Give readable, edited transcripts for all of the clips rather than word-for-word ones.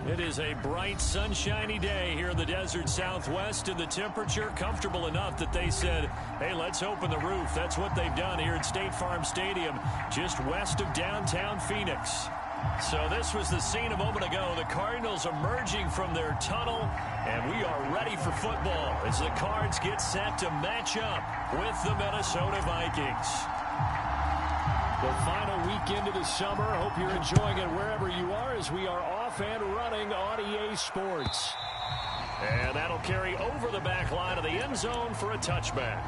It is a bright, sunshiny day here in the desert Southwest, and the temperature comfortable enough that they said, hey, let's open the roof. That's what they've done here at State Farm Stadium, just west of downtown Phoenix. So this was the scene a moment ago. The Cardinals emerging from their tunnel, and we are ready for football as the Cards get set to match up with the Minnesota Vikings. The final weekend of the summer. Hope you're enjoying it wherever you are as we are off and running on EA Sports. And that'll carry over the back line of the end zone for a touchback.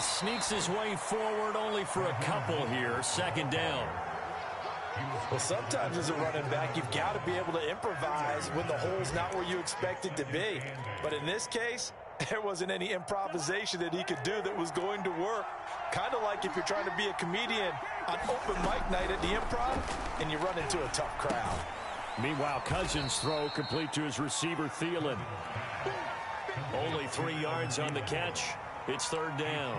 Sneaks his way forward only for a couple here. Second down. Well, sometimes as a running back, you've got to be able to improvise when the hole's not where you expect it to be. But in this case, there wasn't any improvisation that he could do that was going to work. Kind of like if you're trying to be a comedian on open mic night at the Improv and you run into a tough crowd. Meanwhile, Cousins' throw complete to his receiver, Thielen. Only 3 yards on the catch. It's third down.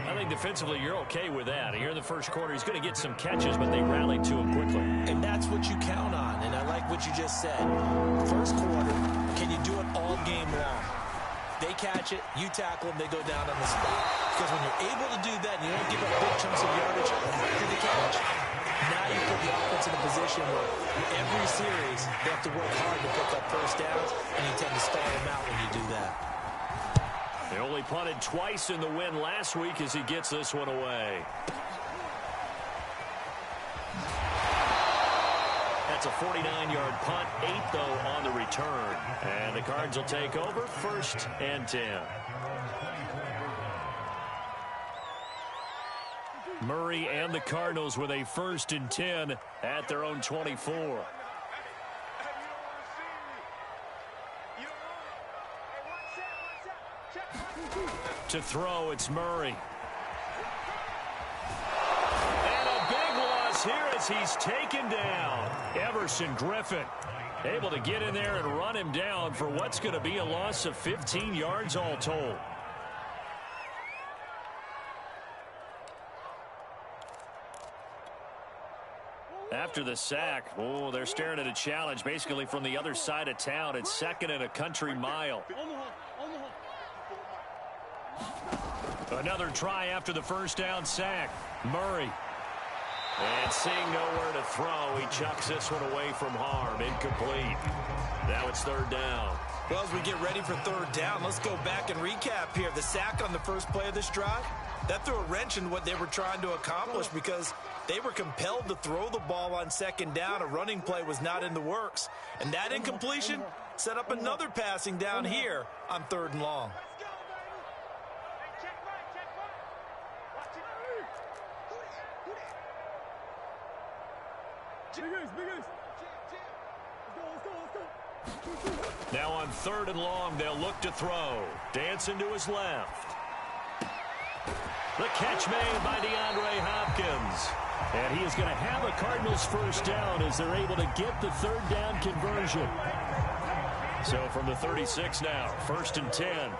I think defensively you're okay with that. Here in the first quarter, he's going to get some catches, but they rallied to him quickly. And that's what you count on, and I like what you just said. First quarter, can you do it all game long? They catch it, you tackle them, they go down on the spot. Because when you're able to do that and you don't give up big chunks of yardage after the catch, now you put the offense in a position where every series they have to work hard to pick up first downs, and you tend to stall them out when you do that. They only punted twice in the win last week as he gets this one away. That's a 49-yard punt, 8 though on the return. And the Cards will take over, 1st and 10. Murray and the Cardinals with a 1st and 10 at their own 24. To throw, it's Murray. And a big loss here as he's taken down. Everson Griffin able to get in there and run him down for what's going to be a loss of 15 yards all told. After the sack, oh, they're staring at a challenge basically from the other side of town. It's 2nd and a country mile. Another try after the first down sack. Murray. And seeing nowhere to throw, he chucks this one away from harm. Incomplete. Now it's 3rd down. Well, as we get ready for 3rd down, let's go back and recap here. The sack on the first play of this drive, that threw a wrench in what they were trying to accomplish because they were compelled to throw the ball on 2nd down. A running play was not in the works. And that incompletion set up another passing down here on 3rd and long. Now on 3rd and long, they'll look to throw. Dancing to his left. The catch made by DeAndre Hopkins. And he is going to have a Cardinals 1st down as they're able to get the 3rd down conversion. So from the 36 now, 1st and 10.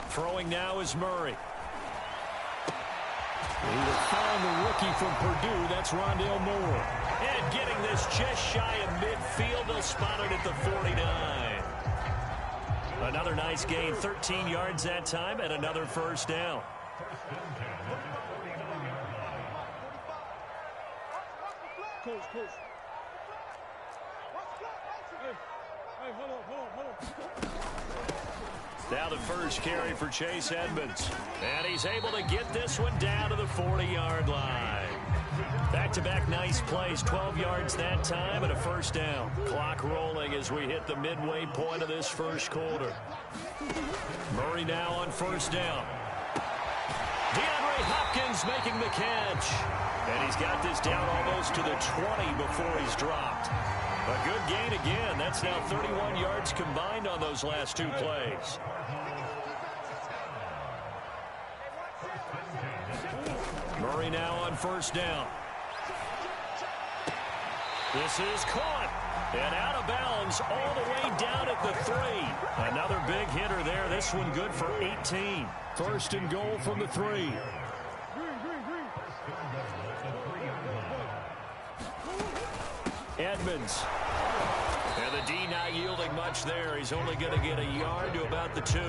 Throwing now is Murray. He will find the rookie from Purdue. That's Rondale Moore. And getting this just shy of midfield. They'll spot it at the 49. Another nice gain. 13 yards that time and another 1st down. Coach. Hey, Now the first carry for Chase Edmonds. And he's able to get this one down to the 40-yard line. Back-to-back nice plays, 12 yards that time and a first down. Clock rolling as we hit the midway point of this first quarter. Murray now on first down. DeAndre Hopkins making the catch. And he's got this down almost to the 20 before he's dropped. A good gain again. That's now 31 yards combined on those last two plays. Murray now on first down. This is caught and out of bounds all the way down at the 3. Another big hitter there. This one good for 18. First and goal from the 3. Edmonds. And the D not yielding much there. He's only going to get a yard to about the 2.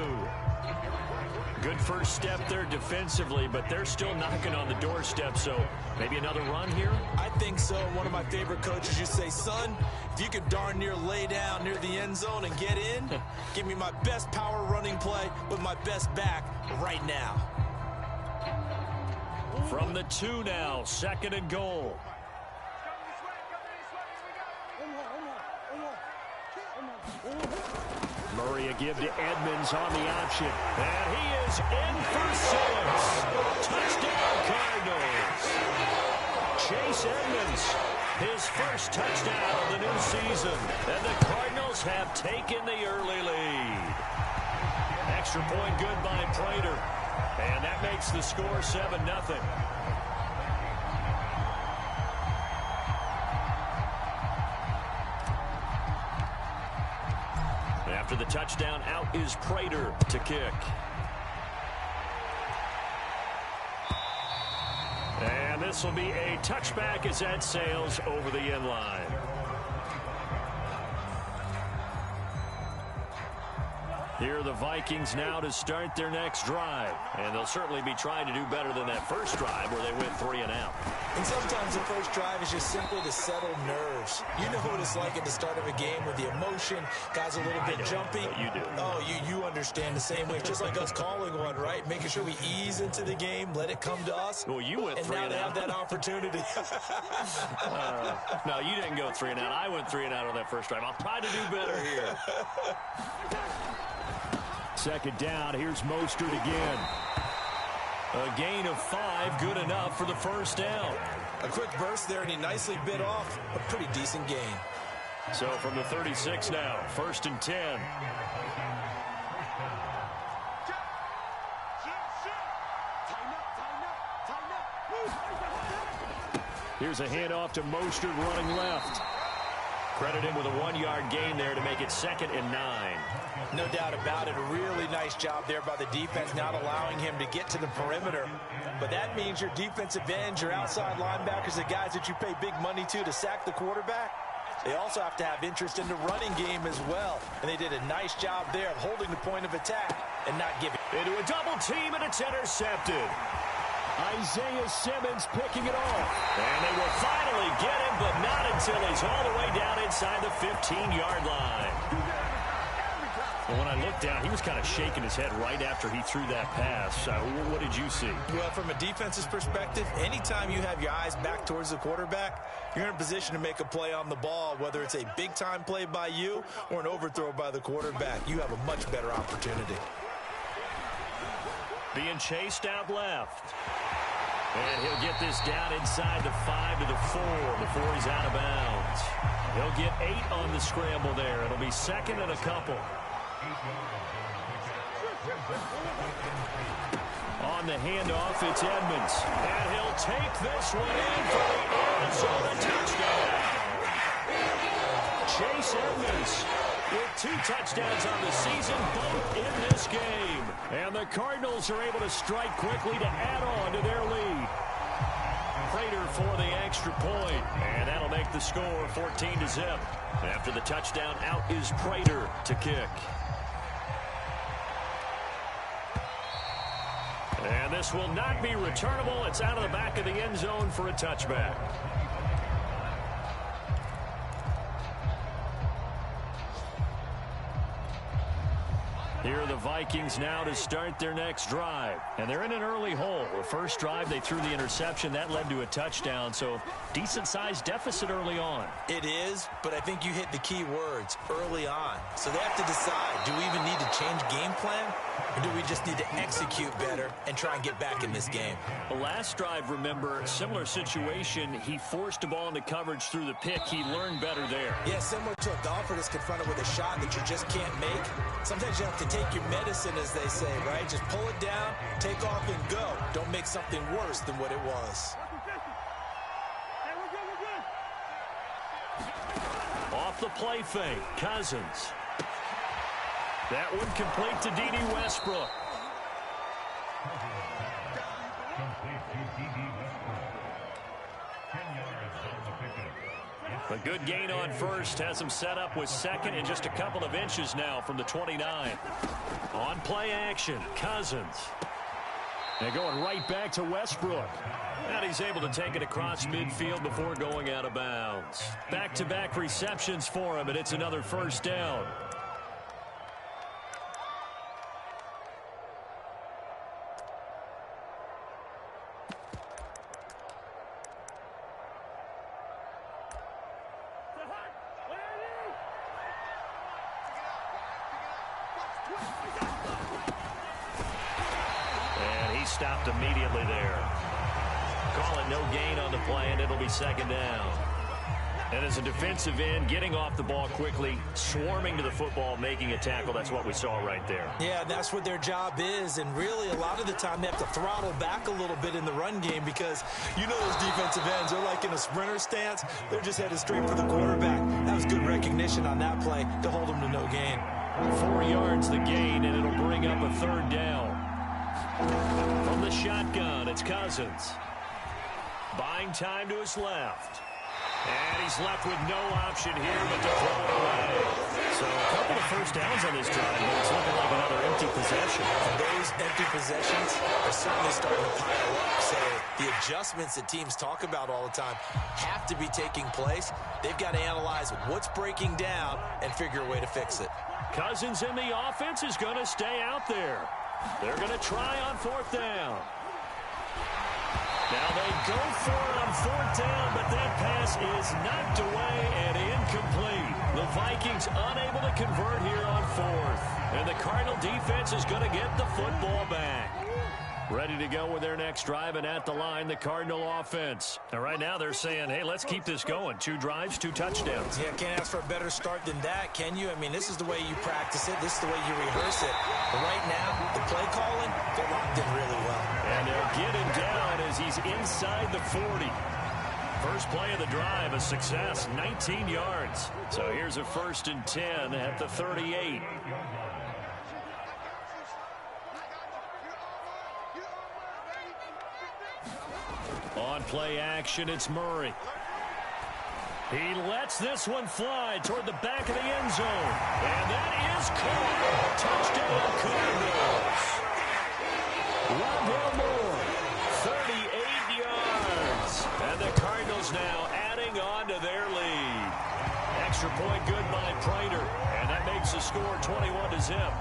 Good first step there defensively, but they're still knocking on the doorstep, so maybe another run here? I think so. One of my favorite coaches used to say, son, if you could darn near lay down near the end zone and get in, give me my best power running play with my best back right now. From the 2 now, second and goal. Murray a give to Edmonds on the option. And he is in for 6. Touchdown Cardinals. Chase Edmonds, his first touchdown of the new season. And the Cardinals have taken the early lead. Extra point good by Prater. And that makes the score 7-0. After the touchdown, out is Prater to kick. And this will be a touchback as that sails over the end line. Here are the Vikings now to start their next drive. And they'll certainly be trying to do better than that first drive where they went 3 and out. And sometimes the first drive is just simply to settle nerves. You know what it's like at the start of a game with the emotion. Guys a little bit jumpy. You do. Oh, you understand the same way. Just like us calling one, right? Making sure we ease into the game, let it come to us. Well, you went 3 and out. And now they have that opportunity. No, you didn't go 3 and out. I went 3 and out on that first drive. I'll try to do better here. Second down, here's Mostert again. A gain of 5, good enough for the first down. A quick burst there, and he nicely bit off a pretty decent gain. So from the 36 now, first and 10. Here's a handoff to Mostert running left. Credit him with a 1-yard gain there to make it 2nd and 9. No doubt about it. A really nice job there by the defense, not allowing him to get to the perimeter. But that means your defensive ends, your outside linebackers, the guys that you pay big money to sack the quarterback, they also have to have interest in the running game as well. And they did a nice job there of holding the point of attack and not giving. Into a double team, and it's intercepted. Isaiah Simmons picking it off. And they will finally get him, but not until he's all the way down inside the 15-yard line. Well, when I looked down, he was kind of shaking his head right after he threw that pass. What did you see? Well, from a defense's perspective, anytime you have your eyes back towards the quarterback, you're in a position to make a play on the ball, whether it's a big-time play by you or an overthrow by the quarterback. You have a much better opportunity. Being chased out left. And he'll get this down inside the 5 to the 4 before he's out of bounds. He'll get 8 on the scramble there. It'll be 2nd and a couple. On the handoff, it's Edmonds. And he'll take this one in for the end zone touchdown. Chase Edmonds with 2 touchdowns on the season, both in this game. And the Cardinals are able to strike quickly to add on to their lead. Prater for the extra point, and that'll make the score 14-0. After the touchdown, out is Prater to kick. And this will not be returnable. It's out of the back of the end zone for a touchback. Here are the Vikings now to start their next drive. And they're in an early hole. The first drive, they threw the interception. That led to a touchdown, so decent-sized deficit early on. It is, but I think you hit the key words, early on. So they have to decide, do we even need to change game plan? Or do we just need to execute better and try and get back in this game? The last drive, remember, similar situation. He forced a ball into coverage through the pick. He learned better there. Yeah, similar to a golfer that's confronted with a shot that you just can't make. Sometimes you have to take your medicine, as they say, right? Just pull it down, take off, and go. Don't make something worse than what it was. Off the play fake, Cousins. That one complete to D.D. Westbrook. A good gain on first has him set up with second and just a couple of inches now from the 29. On play action, Cousins. And going right back to Westbrook. And he's able to take it across midfield before going out of bounds. Back-to-back receptions for him, and it's another first down. Stopped immediately there. Call it no gain on the play, and it'll be second down. And as a defensive end, getting off the ball quickly, swarming to the football, making a tackle, that's what we saw right there. Yeah, that's what their job is, and really a lot of the time they have to throttle back a little bit in the run game because you know those defensive ends, they're like in a sprinter stance. They're just headed straight for the quarterback. That was good recognition on that play to hold them to no gain. 4 yards the gain, and it'll bring up a third down. From the shotgun, it's Cousins. Buying time to his left. And he's left with no option here but to throw it away. So a couple of first downs on this drive, but it's looking like another empty possession. And those empty possessions are certainly starting to pile up. So the adjustments that teams talk about all the time have to be taking place. They've got to analyze what's breaking down and figure a way to fix it. Cousins in the offense is going to stay out there. They're going to try on fourth down. Now they go for it on fourth down, but that pass is knocked away and incomplete. The Vikings unable to convert here on fourth. And the Cardinal defense is going to get the football back. Ready to go with their next drive, and at the line, the Cardinal offense. And right now they're saying, hey, let's keep this going. 2 drives, 2 touchdowns. Yeah, can't ask for a better start than that, can you? I mean, this is the way you practice it. This is the way you rehearse it. But right now, the play calling, they're locked in really well. And they'll get him down as he's inside the 40. First play of the drive, a success, 19 yards. So here's a 1st and 10 at the 38. On play action, it's Murray. He lets this one fly toward the back of the end zone. And that is caught. Touchdown Cardinals. Rondale Moore, 38 yards. And the Cardinals now adding on to their lead. Extra point good by Prater. And that makes the score 21-0.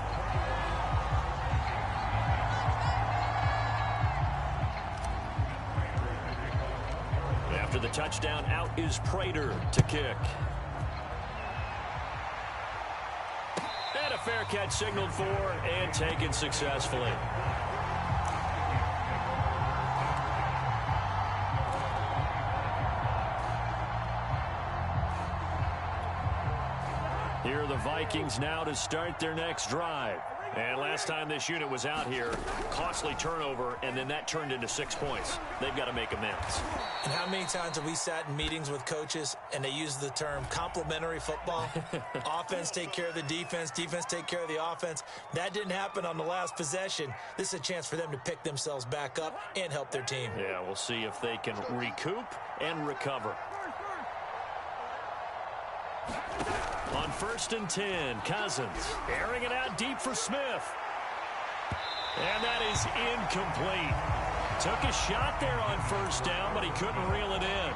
After the touchdown, out is Prater to kick. And a fair catch signaled for and taken successfully. Here are the Vikings now to start their next drive. And last time this unit was out here, costly turnover, and then that turned into 6 points. They've got to make amends. And how many times have we sat in meetings with coaches and they use the term complementary football? Offense take care of the defense, defense take care of the offense. That didn't happen on the last possession. This is a chance for them to pick themselves back up and help their team. Yeah, we'll see if they can recoup and recover. On 1st and 10, Cousins airing it out deep for Smith. And that is incomplete. Took a shot there on 1st down, but he couldn't reel it in.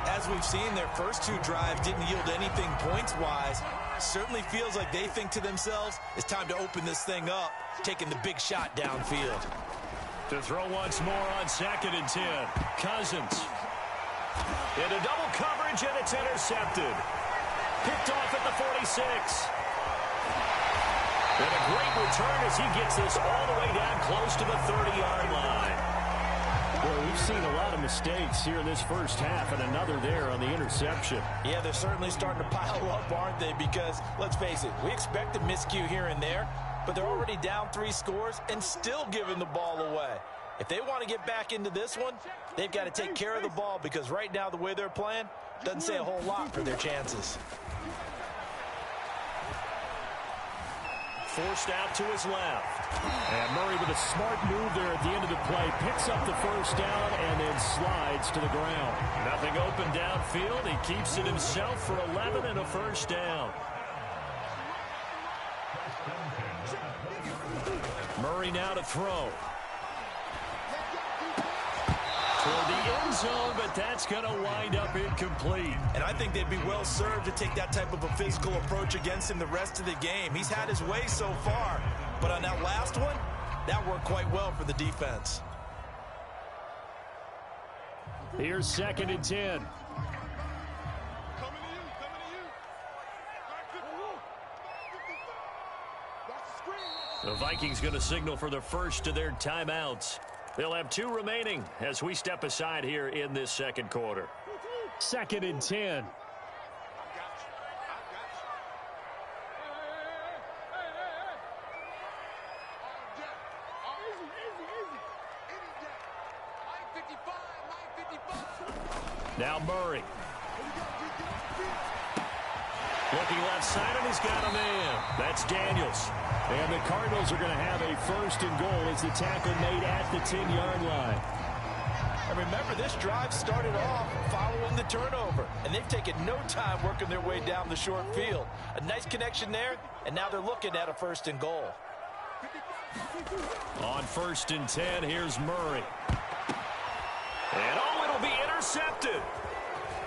As we've seen, their first two drives didn't yield anything points-wise. Certainly feels like they think to themselves, it's time to open this thing up, taking the big shot downfield. To throw once more on 2nd and 10. Cousins. Into double coverage, and it's intercepted. Picked off at the 46. And a great return as he gets this all the way down close to the 30-yard line. Well, we've seen a lot of mistakes here in this first half, and another there on the interception. Yeah, they're certainly starting to pile up, aren't they? Because, let's face it, we expect a miscue here and there, but they're already down 3 scores and still giving the ball away. If they want to get back into this one, they've got to take care of the ball, because right now the way they're playing doesn't say a whole lot for their chances. Forced out to his left. And Murray with a smart move there at the end of the play. Picks up the first down and then slides to the ground. Nothing open downfield. He keeps it himself for 11 and a first down. Murray now to throw. Toward the end zone, but that's going to wind up incomplete. And I think they'd be well served to take that type of a physical approach against him the rest of the game. He's had his way so far, but on that last one, that worked quite well for the defense. Here's 2nd and 10. The Vikings going to signal for the first of their timeouts. They'll have 2 remaining as we step aside here in this second quarter. 2nd and 10. Now Murray. Looking left side, and he's got a man. That's Daniels. And the Cardinals are going to have a 1st and goal as the tackle made at the 10-yard line. And remember, this drive started off following the turnover, and they've taken no time working their way down the short field. A nice connection there, and now they're looking at a 1st and goal. On 1st and 10, here's Murray. And it'll be intercepted.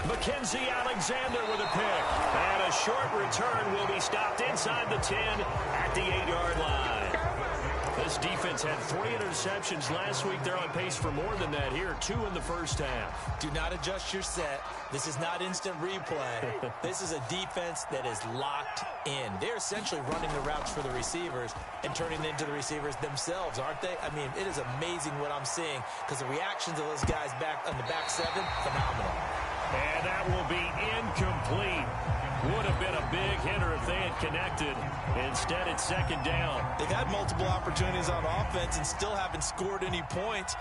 Mackenzie Alexander with a pick. And a short return will be stopped inside the 10 at the 8-yard line. This defense had 3 interceptions last week. They're on pace for more than that here. 2 in the first half. Do not adjust your set. This is not instant replay. This is a defense that is locked in. They're essentially running the routes for the receivers and turning them into the receivers themselves, aren't they? I mean, it is amazing what I'm seeing because the reactions of those guys back on the back 7, phenomenal. And that will be incomplete. Would have been a big hitter if they had connected. Instead, it's 2nd down. They've had multiple opportunities on offense and still haven't scored any points.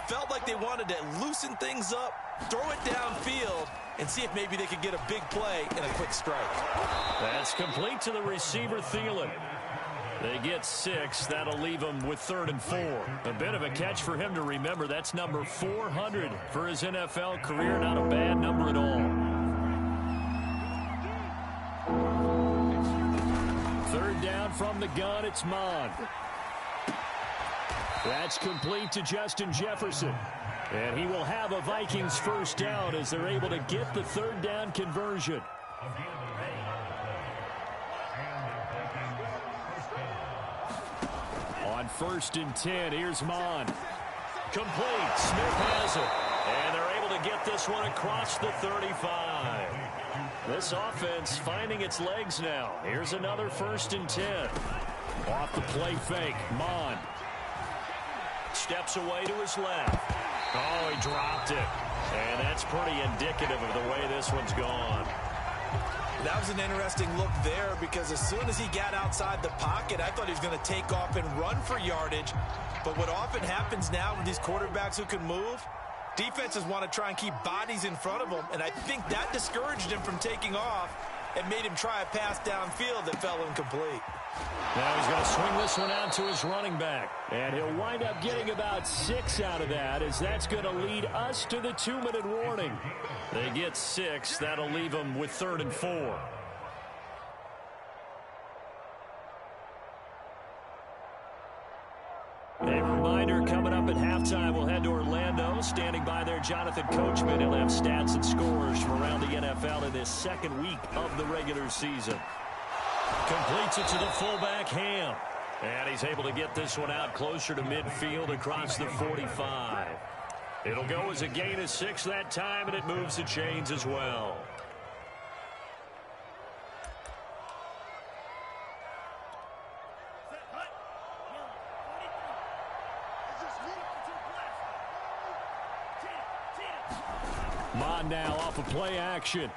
Felt like they wanted to loosen things up, throw it downfield, and see if maybe they could get a big play and a quick strike. That's complete to the receiver, Thielen. They get 6. That'll leave them with 3rd and 4. A bit of a catch for him to remember. That's number 400 for his NFL career. Not a bad number at all. 3rd down from the gun. It's Mond. That's complete to Justin Jefferson. And he will have a Vikings 1st down as they're able to get the 3rd down conversion. On 1st and 10, here's Mond. Complete. Smith has it. And they're able to get this one across the 35. This offense finding its legs now. Here's another 1st and 10. Off the play fake. Mond. Steps away to his left. Oh, he dropped it. And that's pretty indicative of the way this one's gone. That was an interesting look there because as soon as he got outside the pocket, I thought he was going to take off and run for yardage. But what often happens now with these quarterbacks who can move, defenses want to try and keep bodies in front of them, and I think that discouraged him from taking off and made him try a pass downfield that fell incomplete. Now he's going to swing this one out to his running back. And he'll wind up getting about 6 out of that, as that's going to lead us to the 2-minute warning. They get 6. That'll leave them with 3rd and 4. They A reminder, coming up at halftime, we'll head to Orlando. Standing by there, Jonathan Coachman. He'll have stats and scores from around the NFL in this second week of the regular season. Completes it to the fullback, Ham. And he's able to get this one out closer to midfield across the 45. It'll go as a gain of 6 that time, and it moves the chains as well. Minn now off of play action. And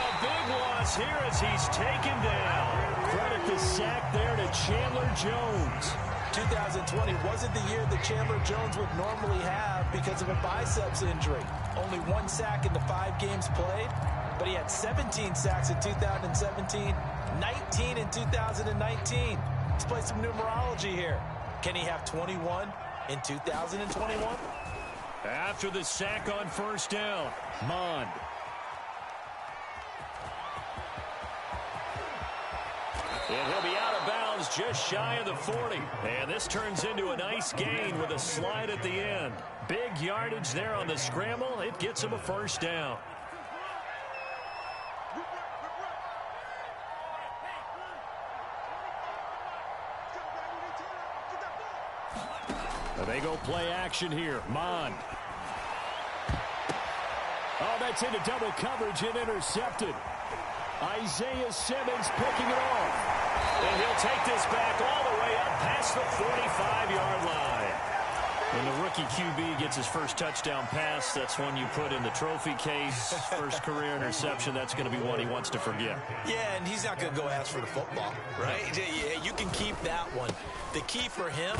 a big loss here as he's taken down. Credit the sack there to Chandler Jones. 2020 wasn't the year that Chandler Jones would normally have because of a biceps injury. Only 1 sack in the 5 games played, but he had 17 sacks in 2017, 19 in 2019. Let's play some numerology here. Can he have 21 in 2021? After the sack on first down, Minn. And he'll be out of bounds just shy of the 40. And this turns into a nice gain with a slide at the end. Big yardage there on the scramble. It gets him a first down. They go play action here. Minn. Oh, that's into double coverage and intercepted. Isaiah Simmons picking it off. And he'll take this back all the way up past the 45-yard line. When the rookie QB gets his first touchdown pass, that's one you put in the trophy case. First career interception, that's going to be one he wants to forget. Yeah, and he's not going to go ask for the football, right? Yeah, you can keep that one. The key for him,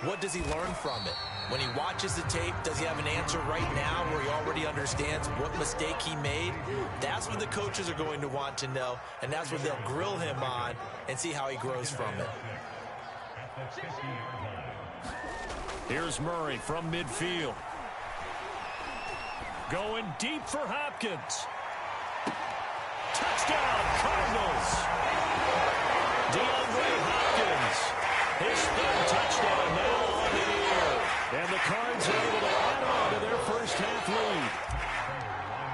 what does he learn from it? When he watches the tape, does he have an answer right now where he already understands what mistake he made? That's what the coaches are going to want to know, and that's what they'll grill him on and see how he grows from it. Here's Murray from midfield. Going deep for Hopkins. Touchdown, Cardinals. DeAndre Hopkins. His 3rd touchdown now on the year. And the Cards are able to add on to their first half lead.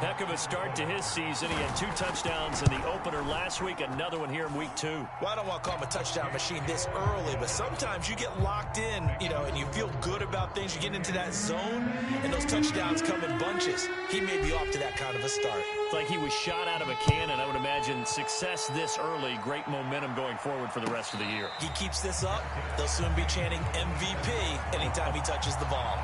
Heck of a start to his season. He had 2 touchdowns in the opener last week, another one here in week 2. Well, I don't want to call him a touchdown machine this early, but sometimes you get locked in, and you feel good about things. You get into that zone, and those touchdowns come in bunches. He may be off to that kind of a start. It's like he was shot out of a cannon. I would imagine success this early, great momentum going forward for the rest of the year. He keeps this up, they'll soon be chanting MVP anytime he touches the ball.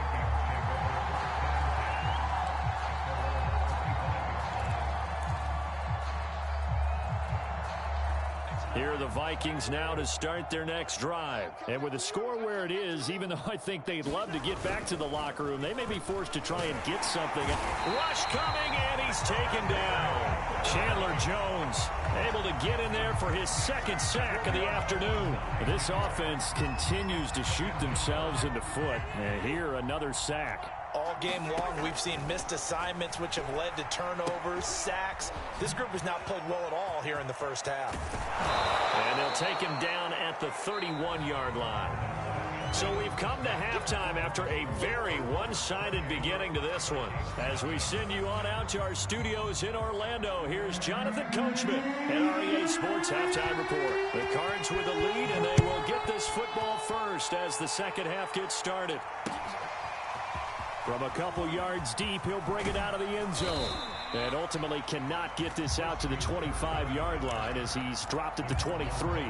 Here are the Vikings now to start their next drive. And with the score where it is, even though I think they'd love to get back to the locker room, they may be forced to try and get something. Rush coming, and he's taken down. Chandler Jones able to get in there for his 2nd sack of the afternoon. This offense continues to shoot themselves in the foot. And here, another sack. All game long, we've seen missed assignments, which have led to turnovers, sacks. This group has not played well at all here in the first half. And they'll take him down at the 31-yard line. So we've come to halftime after a very one-sided beginning to this one. As we send you on out to our studios in Orlando, here's Jonathan Coachman at REA Sports Halftime Report. The Cards with the lead, and they will get this football first as the second half gets started. From a couple yards deep, he'll bring it out of the end zone. And ultimately cannot get this out to the 25-yard line as he's dropped at the 23.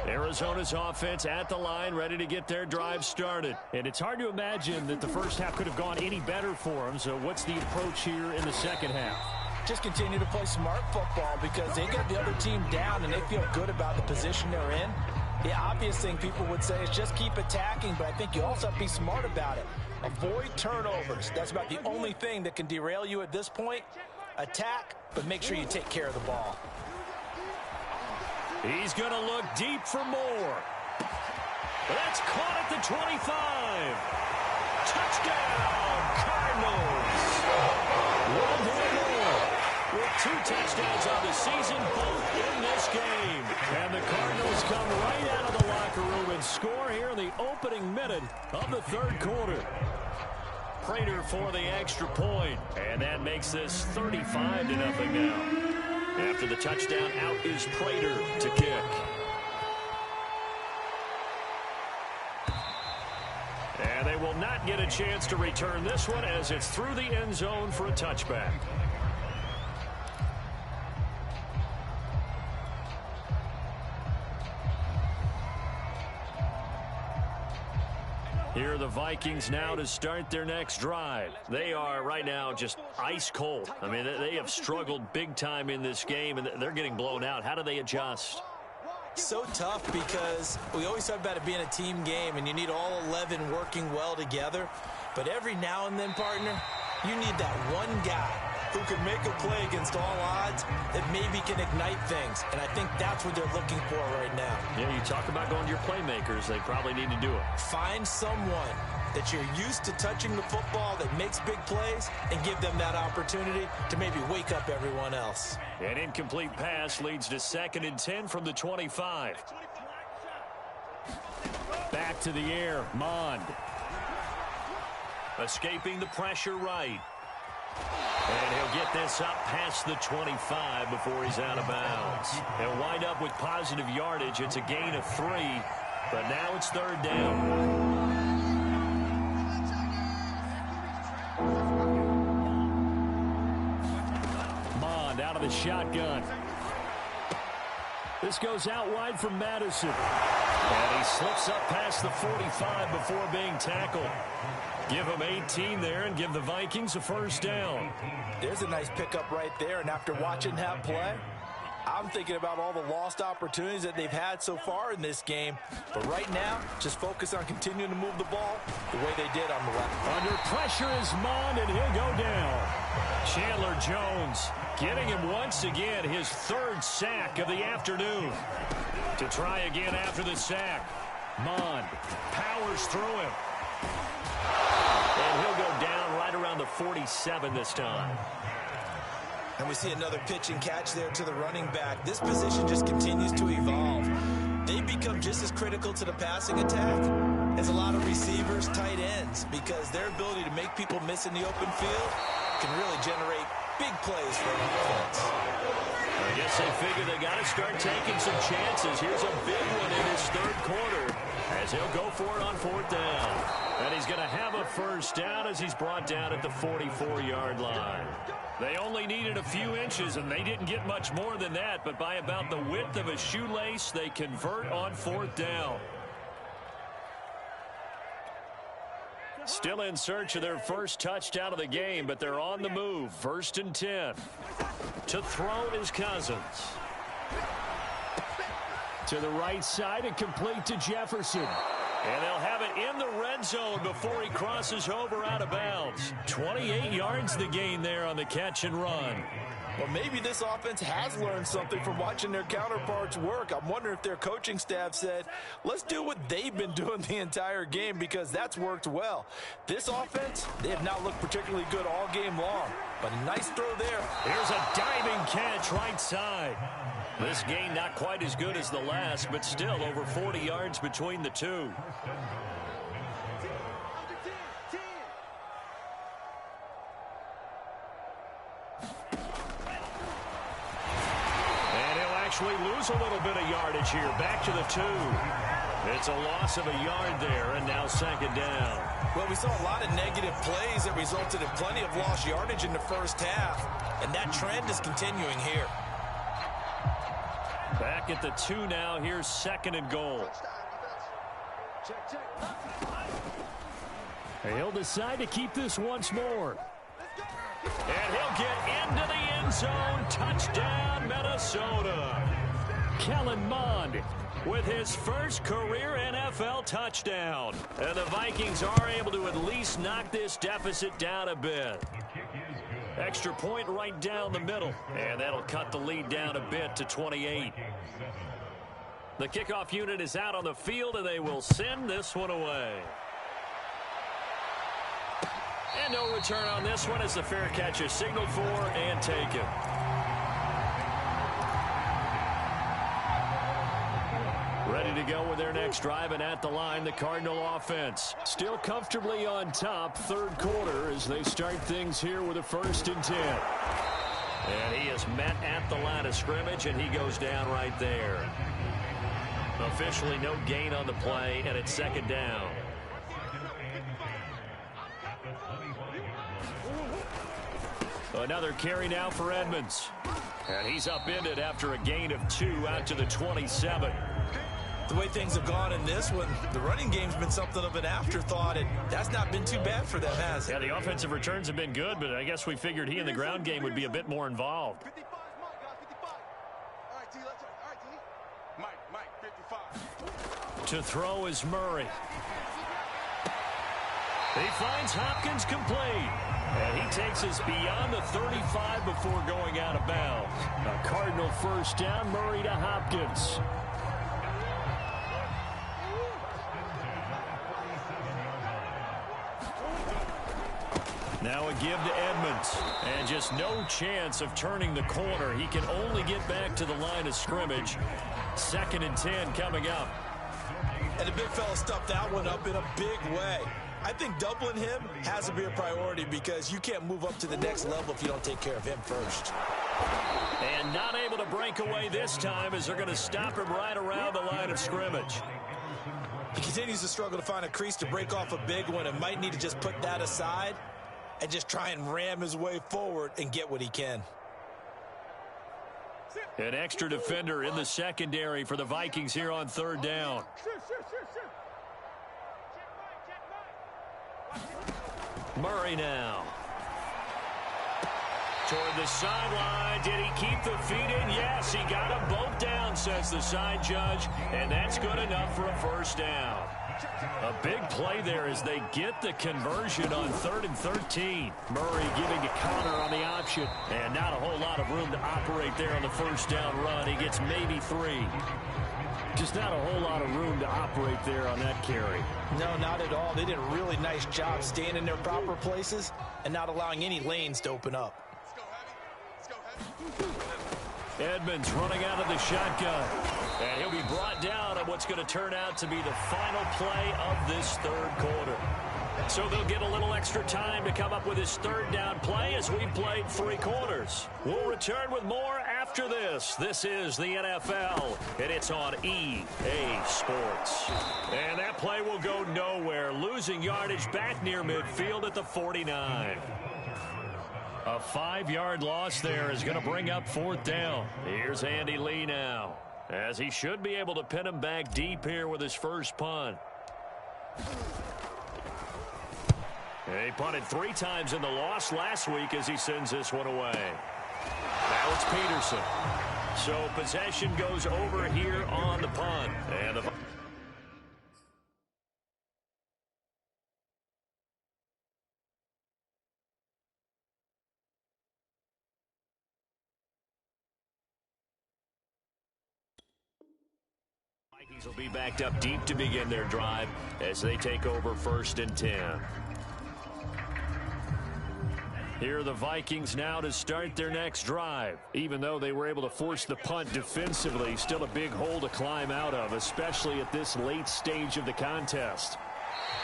Arizona's offense at the line, ready to get their drive started. And it's hard to imagine that the first half could have gone any better for them. So what's the approach here in the second half? Just continue to play smart football because they got the other team down and they feel good about the position they're in. The obvious thing people would say is just keep attacking, but I think you also have to be smart about it. Avoid turnovers. That's about the only thing that can derail you at this point. Attack, but make sure you take care of the ball. He's going to look deep for more. That's caught at the 25. Touchdown, Cardinals. One more. with 2 touchdowns on the season, both in this game. And the Cardinals come right out of the locker room and score here in the opening minute of the third quarter. Prater for the extra point, and that makes this 35-0 now. After the touchdown, out is Prater to kick. And they will not get a chance to return this one as it's through the end zone for a touchback. Here are the Vikings now to start their next drive. They are right now just ice cold. I mean, they have struggled big time in this game, and they're getting blown out. How do they adjust? So tough because we always talk about it being a team game, and you need all 11 working well together. But every now and then, partner, you need that one guy who can make a play against all odds that maybe can ignite things. And I think that's what they're looking for right now. Yeah, you talk about going to your playmakers. They probably need to do it. Find someone that you're used to touching the football that makes big plays and give them that opportunity to maybe wake up everyone else. An incomplete pass leads to 2nd and 10 from the 25. Back to the air, Mond. Escaping the pressure right. And he'll get this up past the 25 before he's out of bounds. He'll wind up with positive yardage. It's a gain of 3, but now it's 3rd down. Mond out of the shotgun. This goes out wide from Madison. And he slips up past the 45 before being tackled. Give him 18 there and give the Vikings a 1st down. There's a nice pickup right there, and after watching that play, I'm thinking about all the lost opportunities that they've had so far in this game. But right now, just focus on continuing to move the ball the way they did on the left. Under pressure is Mond, and he'll go down. Chandler Jones getting him once again, his 3rd sack of the afternoon. To try again after the sack. Mond powers through him. And he'll go down right around the 47 this time. And we see another pitch and catch there to the running back. This position just continues to evolve. They become just as critical to the passing attack as a lot of receivers, tight ends, because their ability to make people miss in the open field can really generate big plays for an offense. I guess they figure they got to start taking some chances. Here's a big one in his 3rd quarter as he'll go for it on 4th down. And he's going to have a 1st down as he's brought down at the 44-yard line. They only needed a few inches, and they didn't get much more than that. But by about the width of a shoelace, they convert on 4th down. Still in search of their 1st touchdown of the game, but they're on the move. 1st and 10. To throw is Cousins. To the right side and complete to Jefferson. And they'll have it in the red zone before he crosses over out of bounds. 28 yards the gain there on the catch and run. Well, maybe this offense has learned something from watching their counterparts work. I'm wondering if their coaching staff said, let's do what they've been doing the entire game, because that's worked well. This offense, they have not looked particularly good all game long. But a nice throw there. Here's a diving catch right side. This gain not quite as good as the last, but still over 40 yards between the two. And he'll actually lose a little bit of yardage here. Back to the 2. It's a loss of a yard there, and now 2nd down. Well, we saw a lot of negative plays that resulted in plenty of lost yardage in the 1st half, and that trend is continuing here. Back at the 2 now. Here's 2nd and goal. He'll decide to keep this once more. And he'll get into the end zone. Touchdown, Minnesota. Kellen Mond with his 1st career NFL touchdown. And the Vikings are able to at least knock this deficit down a bit. Extra point right down the middle. And that'll cut the lead down a bit to 28. The kickoff unit is out on the field, and they will send this one away. And no return on this one as the fair catch is signaled for and taken. to go with their next drive, and at the line, the Cardinal offense. Still comfortably on top, third quarter, as they start things here with a 1st and 10. And he is met at the line of scrimmage, and he goes down right there. Officially no gain on the play, and it's 2nd down. Another carry now for Edmonds. And he's upended after a gain of 2 out to the 27. The way things have gone in this one, the running game's been something of an afterthought, and that's not been too bad for them, has it? Yeah, the offensive returns have been good, but I guess we figured he in the ground game would be a bit more involved. 55, all right, T, let's go. All right, T. Mike, 55. To throw is Murray. He finds Hopkins complete. And he takes us beyond the 35 before going out of bounds. A Cardinal 1st down, Murray to Hopkins. Now a give to Edmonds. And just no chance of turning the corner. He can only get back to the line of scrimmage. 2nd and 10 coming up. And the big fella stuffed that one up in a big way. I think doubling him has to be a priority because you can't move up to the next level if you don't take care of him first. And not able to break away this time as they're going to stop him right around the line of scrimmage. He continues to struggle to find a crease to break off a big one and might need to just put that aside and just try and ram his way forward and get what he can. An extra defender in the secondary for the Vikings here on 3rd down. Murray now. Toward the sideline. Did he keep the feet in? Yes, he got them both down, says the side judge. And that's good enough for a 1st down. A big play there as they get the conversion on 3rd and 13. Murray giving a counter on the option. And not a whole lot of room to operate there on the 1st down run. He gets maybe 3. Just not a whole lot of room to operate there on that carry. No, not at all. They did a really nice job staying in their proper places and not allowing any lanes to open up. Edmonds running out of the shotgun. And he'll be brought down on what's going to turn out to be the final play of this 3rd quarter. So they'll get a little extra time to come up with his 3rd down play as we've played 3 quarters. We'll return with more after this. This is the NFL, and it's on EA Sports. And that play will go nowhere. Losing yardage back near midfield at the 49. A 5-yard loss there is going to bring up 4th down. Here's Andy Lee now, as he should be able to pin him back deep here with his first punt. He punted 3 times in the loss last week as he sends this one away. Now it's Peterson. So possession goes over here on the punt. And the Vikings will be backed up deep to begin their drive as they take over 1st and 10. Here are the Vikings now to start their next drive. Even though they were able to force the punt defensively, still a big hole to climb out of, especially at this late stage of the contest.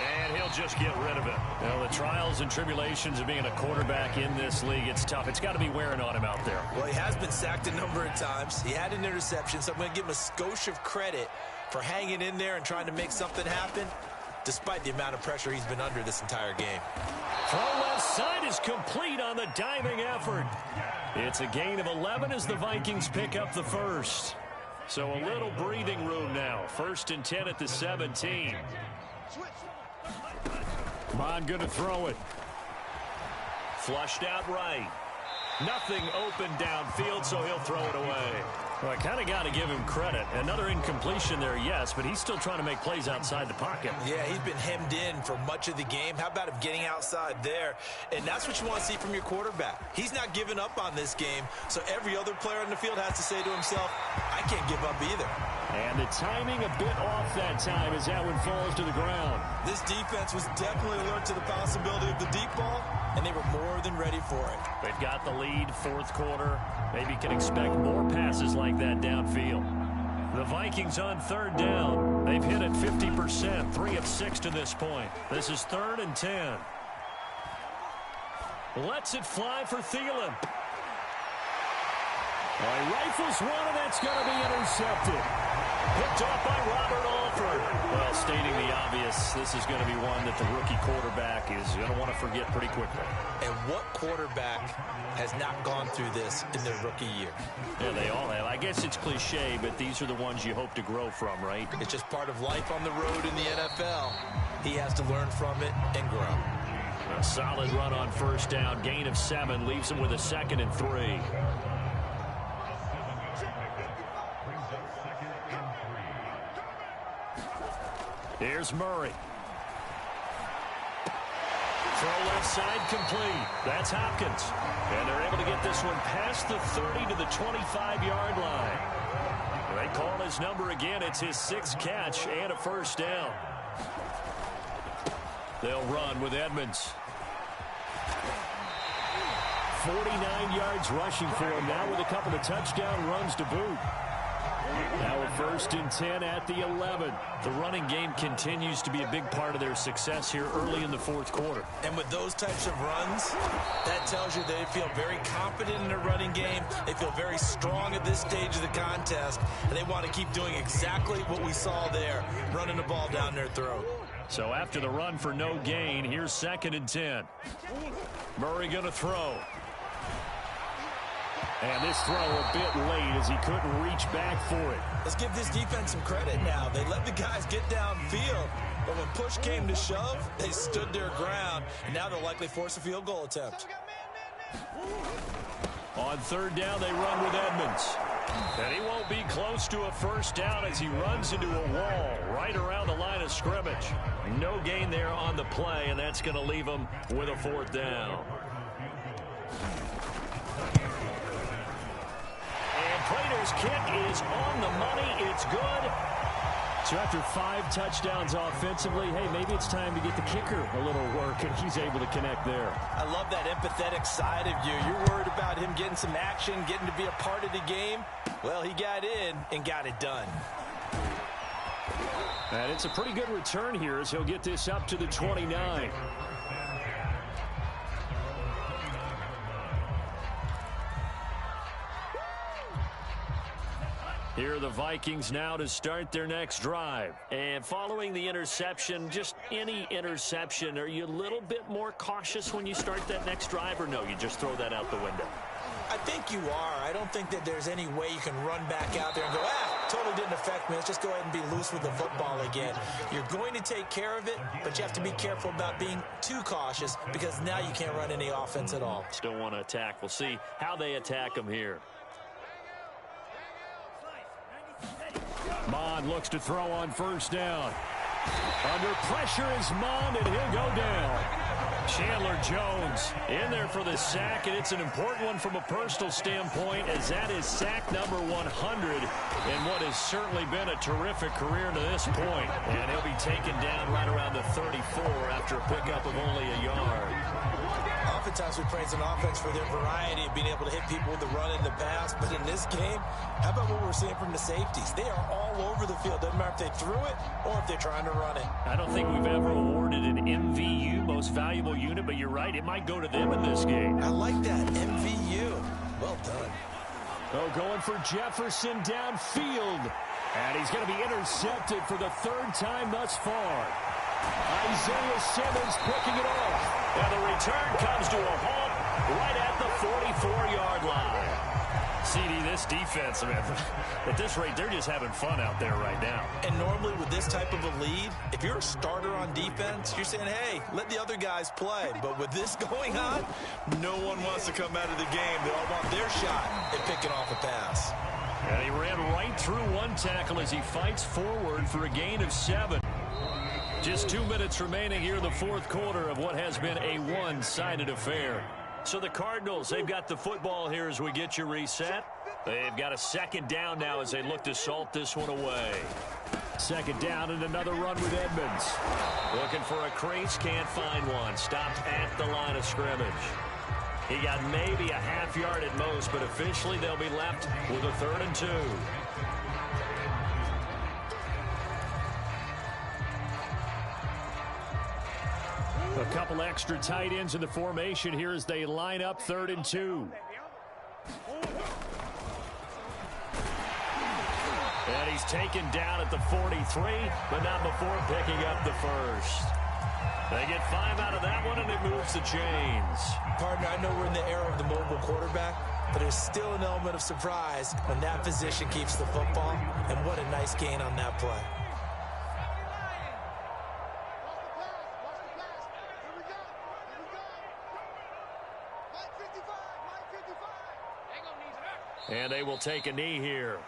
And he'll just get rid of it. Now, the trials and tribulations of being a quarterback in this league, it's tough. It's got to be wearing on him out there. Well, he has been sacked a number of times. He had an interception, so I'm going to give him a skosh of credit for hanging in there and trying to make something happen, despite the amount of pressure he's been under this entire game. Throw left side is complete on the diving effort. It's a gain of 11 as the Vikings pick up the 1st. So a little breathing room now. 1st and 10 at the 17. Bond going to throw it. Flushed out right. Nothing open downfield, so he'll throw it away. Well, I kind of got to give him credit. Another incompletion there, yes, but he's still trying to make plays outside the pocket. Yeah, he's been hemmed in for much of the game. How about him getting outside there? And that's what you want to see from your quarterback. He's not giving up on this game, so every other player on the field has to say to himself, I can't give up either. And the timing a bit off that time as that one falls to the ground. This defense was definitely alert to the possibility of the deep ball, and they were more than ready for it. They've got the lead, 4th quarter. Maybe can expect more passes like that downfield. The Vikings on third down. They've hit it 50%, 3 of 6 to this point. This is 3rd and 10. Lets it fly for Thielen. He rifles one, and that's going to be intercepted. Picked off by Robert Alford. Well, stating the obvious, this is going to be one that the rookie quarterback is going to want to forget pretty quickly. And what quarterback has not gone through this in their rookie year? Yeah, they all have. I guess it's cliche, but these are the ones you hope to grow from, right? It's just part of life on the road in the NFL. He has to learn from it and grow. A solid run on first down. Gain of 7 leaves him with a 2nd and 3. Here's Murray. Throw left side complete. That's Hopkins. And they're able to get this one past the 30 to the 25-yard line. They call his number again. It's his 6th catch and a first down. They'll run with Edmonds. 49 yards rushing for him now with a couple of touchdown runs to boot. Now a 1st and 10 at the 11. The running game continues to be a big part of their success here early in the 4th quarter. And with those types of runs, that tells you they feel very confident in their running game. They feel very strong at this stage of the contest, and they want to keep doing exactly what we saw there, running the ball down their throat. So after the run for no gain, here's 2nd and 10. Murray going to throw. And this throw a bit late as he couldn't reach back for it. Let's give this defense some credit now. They let the guys get downfield, but when push came to shove, they stood their ground, and now they'll likely force a field goal attempt. On 3rd down, they run with Edmonds. And he won't be close to a first down as he runs into a wall right around the line of scrimmage. No gain there on the play, and that's going to leave him with a 4th down. Prater's kick is on the money. It's good. So after 5 touchdowns offensively, hey, maybe it's time to get the kicker a little work, and he's able to connect there. I love that empathetic side of you. You're worried about him getting some action, getting to be a part of the game. Well, he got in and got it done. And it's a pretty good return here as he'll get this up to the 29. Here are the Vikings now to start their next drive. And following the interception, just any interception, are you a little bit more cautious when you start that next drive, or no, you just throw that out the window? I think you are. I don't think that there's any way you can run back out there and go, totally didn't affect me. Let's just go ahead and be loose with the football again. You're going to take care of it, but you have to be careful about being too cautious because now you can't run any offense at all. Still want to attack. We'll see how they attack them here. Mond looks to throw on first down. Under pressure is Mond, and he'll go down. Chandler Jones in there for the sack, and it's an important one from a personal standpoint as that is sack number 100 in what has certainly been a terrific career to this point. And he'll be taken down right around the 34 after a pickup of only a yard. Oftentimes we praise an offense for their variety of being able to hit people with the run and the pass, but in this game, how about what we're seeing from the safeties? They are all over the field. Doesn't matter if they threw it or if they're trying to run it. I don't think we've ever awarded an MVU, most valuable unit, but you're right, it might go to them in this game. I like that, MVU. Well done. Oh, going for Jefferson downfield, and he's going to be intercepted for the 3rd time thus far. Isaiah Simmons picking it off. And the return comes to a halt right at the 44-yard line. CD, this defense, man, at this rate, they're just having fun out there right now. And normally with this type of a lead, if you're a starter on defense, you're saying, hey, let the other guys play. But with this going on, no one wants to come out of the game. They all want their shot at picking off a pass. And he ran right through one tackle as he fights forward for a gain of 7. Just 2 minutes remaining here in the 4th quarter of what has been a one-sided affair. So the Cardinals, they've got the football here as we get you reset. They've got a 2nd down now as they look to salt this one away. 2nd down and another run with Edmonds. Looking for a crease, can't find one. Stopped at the line of scrimmage. He got maybe a half yard at most, but officially they'll be left with a 3rd and 2. A couple extra tight ends in the formation here as they line up 3rd and 2. And he's taken down at the 43, but not before picking up the first. They get 5 out of that one, and it moves the chains. Partner, I know we're in the era of the mobile quarterback, but there's still an element of surprise when that position keeps the football, and what a nice gain on that play. And they will take a knee here.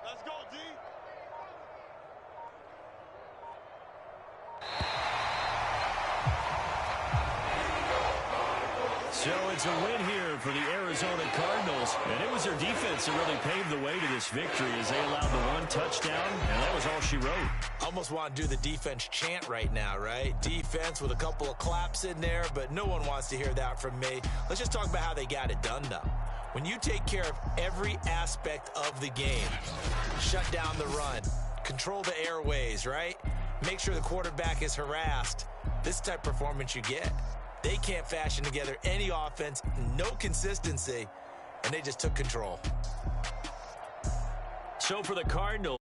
Let's go, D. So it's a win here for the Arizona Cardinals, and it was their defense that really paved the way to this victory as they allowed the 1 touchdown, and that was all she wrote. Almost want to do the defense chant right now, right? Defense with a couple of claps in there, but no one wants to hear that from me. Let's just talk about how they got it done, though. When you take care of every aspect of the game, shut down the run, control the airways, right? Make sure the quarterback is harassed. This type of performance you get. They can't fashion together any offense, no consistency, and they just took control. So for the Cardinals,